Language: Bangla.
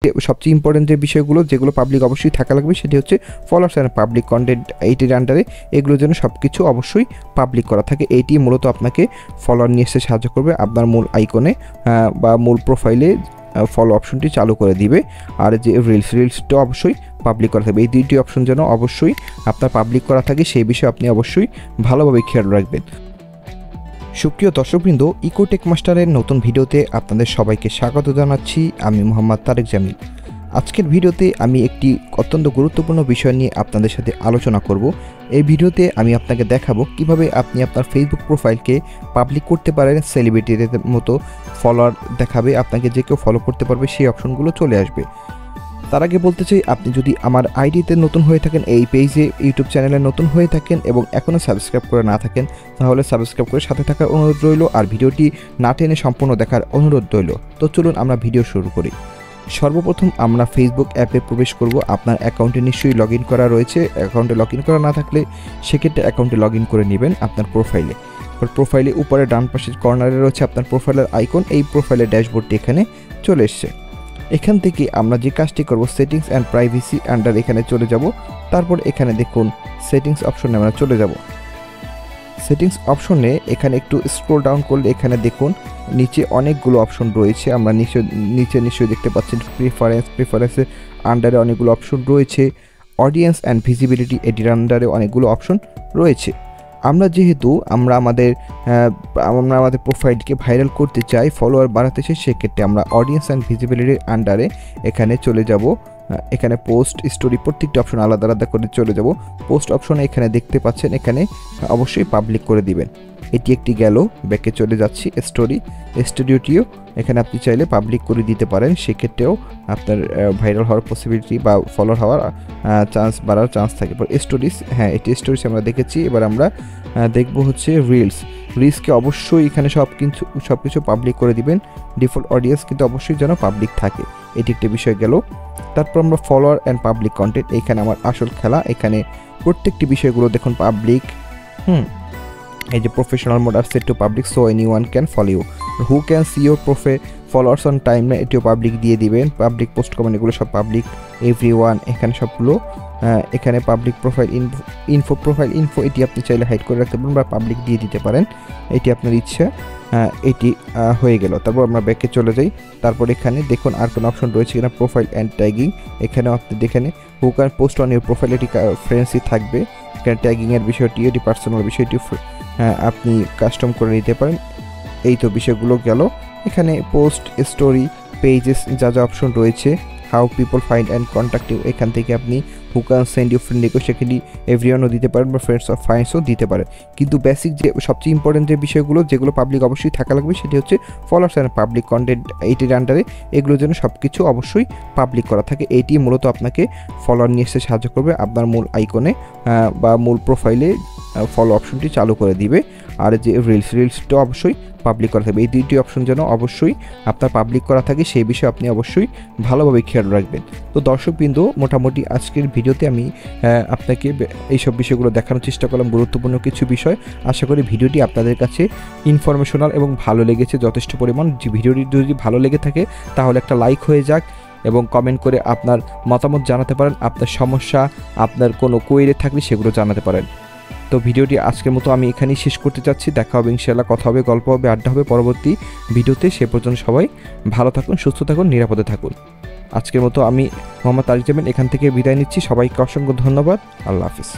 সবচেয়ে ইম্পর্টেন্ট যে বিষয়গুলো যেগুলো পাবলিক অবশ্যই থাকা লাগবে সেটি হচ্ছে ফলোয়ার্স অ্যান্ড পাবলিক কন্টেন্ট। এইটির আন্ডারে এগুলোর জন্য সব কিছু অবশ্যই পাবলিক করা থাকে। এইটি মূলত আপনাকে ফলোয়ার নিয়ে এসে সাহায্য করবে, আপনার মূল আইকনে বা মূল প্রোফাইলে ফলো অপশনটি চালু করে দিবে। আর যে রিলসটা অবশ্যই পাবলিক করা থাকবে। এই দুইটি অপশন যেন অবশ্যই আপনার পাবলিক করা থাকে সেই বিষয়ে আপনি অবশ্যই ভালোভাবে খেয়াল রাখবেন। সুপ্রিয় দর্শকবৃন্দ, ইকোটেক মাস্টারের নতুন ভিডিওতে আপনাদের সবাইকে স্বাগত জানাচ্ছি। আমি মোহাম্মদ তারেক জামিল। আজকের ভিডিওতে আমি একটি অত্যন্ত গুরুত্বপূর্ণ বিষয় নিয়ে আপনাদের সাথে আলোচনা করব। এই ভিডিওতে আমি আপনাকে দেখাবো কিভাবে আপনি আপনার ফেসবুক প্রোফাইলকে পাবলিক করতে পারেন। সেলিব্রিটিদের মতো ফলোয়ার দেখাবে, আপনাকে যে কেউ ফলো করতে পারবে, সেই অপশনগুলো চলে আসবে। তার আগে বলতে চাই, আপনি যদি আমার আইডিতে নতুন হয়ে থাকেন, এই পেজে ইউটিউব চ্যানেলে নতুন হয়ে থাকেন এবং এখনও সাবস্ক্রাইব করে না থাকেন, তাহলে সাবস্ক্রাইব করে সাথে থাকার অনুরোধ রইল। আর ভিডিওটি না টেনে সম্পূর্ণ দেখার অনুরোধ রইল। তো চলুন আমরা ভিডিও শুরু করি। সর্বপ্রথম আমরা ফেসবুক অ্যাপে প্রবেশ করব। আপনার অ্যাকাউন্টে নিশ্চয়ই লগ ইন করা রয়েছে। অ্যাকাউন্টে লগ ইন করা না থাকলে সেক্ষেত্রে অ্যাকাউন্টে লগ ইন করে নেবেন আপনার প্রোফাইলে। প্রোফাইলে উপরে ডান পাশের কর্নারে রয়েছে আপনার প্রোফাইলের আইকন। এই প্রোফাইলের ড্যাশবোর্ডটি এখানে চলে এসছে। এখান থেকে আমরা যে কাজটি করব, সেটিংস অ্যান্ড প্রাইভেসি আন্ডার এখানে চলে যাব। তারপর এখানে দেখুন সেটিংস অপশনে আমরা চলে যাব। সেটিংস অপশনে এখানে একটু স্ক্রল ডাউন করলে এখানে দেখুন নিচে অনেকগুলো অপশন রয়েছে। আমরা নিচে নিশ্চয়ই দেখতে পাচ্ছেন প্রিফারেন্সের আন্ডারে অনেকগুলো অপশন রয়েছে। অডিয়েন্স অ্যান্ড ভিজিবিলিটি এটির আন্ডারে অনেকগুলো অপশন রয়েছে। আমরা যেহেতু আমাদের প্রোফাইলকে ভাইরাল করতে চাই, ফলোয়ার বাড়াতে চাই, সেক্ষেত্রে আমরা অডিয়েন্স অ্যান্ড ভিজিবিলিটির আন্ডারে এখানে চলে যাব। এখানে পোস্ট, স্টোরি প্রত্যেকটি অপশন আলাদা আলাদা করে চলে যাব। পোস্ট অপশনে এখানে দেখতে পাচ্ছেন, এখানে অবশ্যই পাবলিক করে দিবেন। এটি একটি গেল, ব্যাকে চলে যাচ্ছি। স্টুডিওটিও এখানে আপনি চাইলে পাবলিক করে দিতে পারেন। সেক্ষেত্রেও আপনার ভাইরাল হওয়ার পসিবিলিটি বা ফলোয়ার হওয়ার বাড়ার চান্স থাকে। স্টোরিজ, হ্যাঁ এটি স্টোরিজ আমরা দেখেছি। এবার আমরা দেখব হচ্ছে রিলসকে অবশ্যই এখানে সব কিছু পাবলিক করে দিবেন। ডিফল্ট অডিয়েন্স কিন্তু অবশ্যই যেন পাবলিক থাকে, এটি একটি বিষয় গেল। তারপর আমরা ফলোয়ার অ্যান্ড পাবলিক কন্টেন্ট, এইখানে আমার আসল খেলা। এখানে প্রত্যেকটি বিষয়গুলো দেখুন পাবলিক। এই যে প্রফেশনাল মোড আর set to public, so anyone can follow you, who can see your followers on timeline, এটিও পাবলিক দিয়ে দিবেন। পাবলিক পোস্ট কমেন্ট এগুলো সব পাবলিক। এভরিওয়ান এখানে সবগুলো। এখানে পাবলিক প্রোফাইল ইনফো এটি আপনি চাইলে হাইড করে রাখতে পারেন বা পাবলিক দিয়ে দিতে পারেন, এটি আপনার ইচ্ছা। এটি হয়ে গেল। তারপর আমরা ব্যাকে চলে যাই। তারপর এখানে দেখুন আর কোনো অপশন রয়েছে কিনা, প্রোফাইল অ্যান্ড ট্যাগিং। এখানেও আপনি দেখেন who can post on your profile, এটি ফ্রেন্ডসই থাকবে। এখানে ট্যাগিংয়ের বিষয়টি, এটি পার্সোনাল বিষয়টি আপনি কাস্টম করে নিতে পারেন। এই তো বিষয়গুলো গেল। এখানে পোস্ট, স্টোরি, পেজেস যা অপশন রয়েছে, how people find and contact you, এখান থেকে আপনি who can send you friend request, সেখানে এভরিওয়ানও দিতে পারেন বা ফ্রেন্ডস অফ ফাইন্ডসও দিতে পারেন। কিন্তু বেসিক যে সবচেয়ে ইম্পর্টেন্ট যে বিষয়গুলো যেগুলো পাবলিক অবশ্যই থাকা লাগবে সেটি হচ্ছে ফলোয়ার্স অ্যান্ড পাবলিক কন্টেন্ট। এইটির আন্ডারে এগুলোর জন্য সব কিছু অবশ্যই পাবলিক করা থাকে। এইটি মূলত আপনাকে ফলোয়ার নিয়ে এসে সাহায্য করবে, আপনার মূল আইকনে বা মূল প্রোফাইলে ফলো অপশনটি চালু করে দিবে। আর যে রিলসটা অবশ্যই পাবলিক করা থাকবে। এই দুইটি অপশন যেন অবশ্যই আপনার পাবলিক করা থাকে সেই বিষয়ে আপনি অবশ্যই ভালোভাবে খেয়াল রাখবেন। তো দর্শকবৃন্দ, মোটামুটি আজকের ভিডিওতে আমি আপনাকে এইসব বিষয়গুলো দেখানোর চেষ্টা করলাম, গুরুত্বপূর্ণ কিছু বিষয়। আশা করি ভিডিওটি আপনাদের কাছে ইনফরমেশনাল এবং ভালো লেগেছে যথেষ্ট পরিমাণ। যে ভিডিওটি যদি ভালো লেগে থাকে তাহলে একটা লাইক হয়ে যাক এবং কমেন্ট করে আপনার মতামত জানাতে পারেন। আপনার সমস্যা, আপনার কোনো কোয়েরি থাকলে সেগুলো জানাতে পারেন। তো ভিডিওটি আজকের মতো আমি এখানেই শেষ করতে চাচ্ছি। দেখা হবে ইনশাআল্লাহ, কথা হবে, গল্প হবে, আড্ডা হবে পরবর্তী ভিডিওতে। সে পর্যন্ত সবাই ভালো থাকুন, সুস্থ থাকুন, নিরাপদে থাকুন। আজকের মতো আমি মোহাম্মদ তারেক জামিল এখান থেকে বিদায় নিচ্ছি। সবাইকে অসংখ্য ধন্যবাদ। আল্লাহ হাফিজ।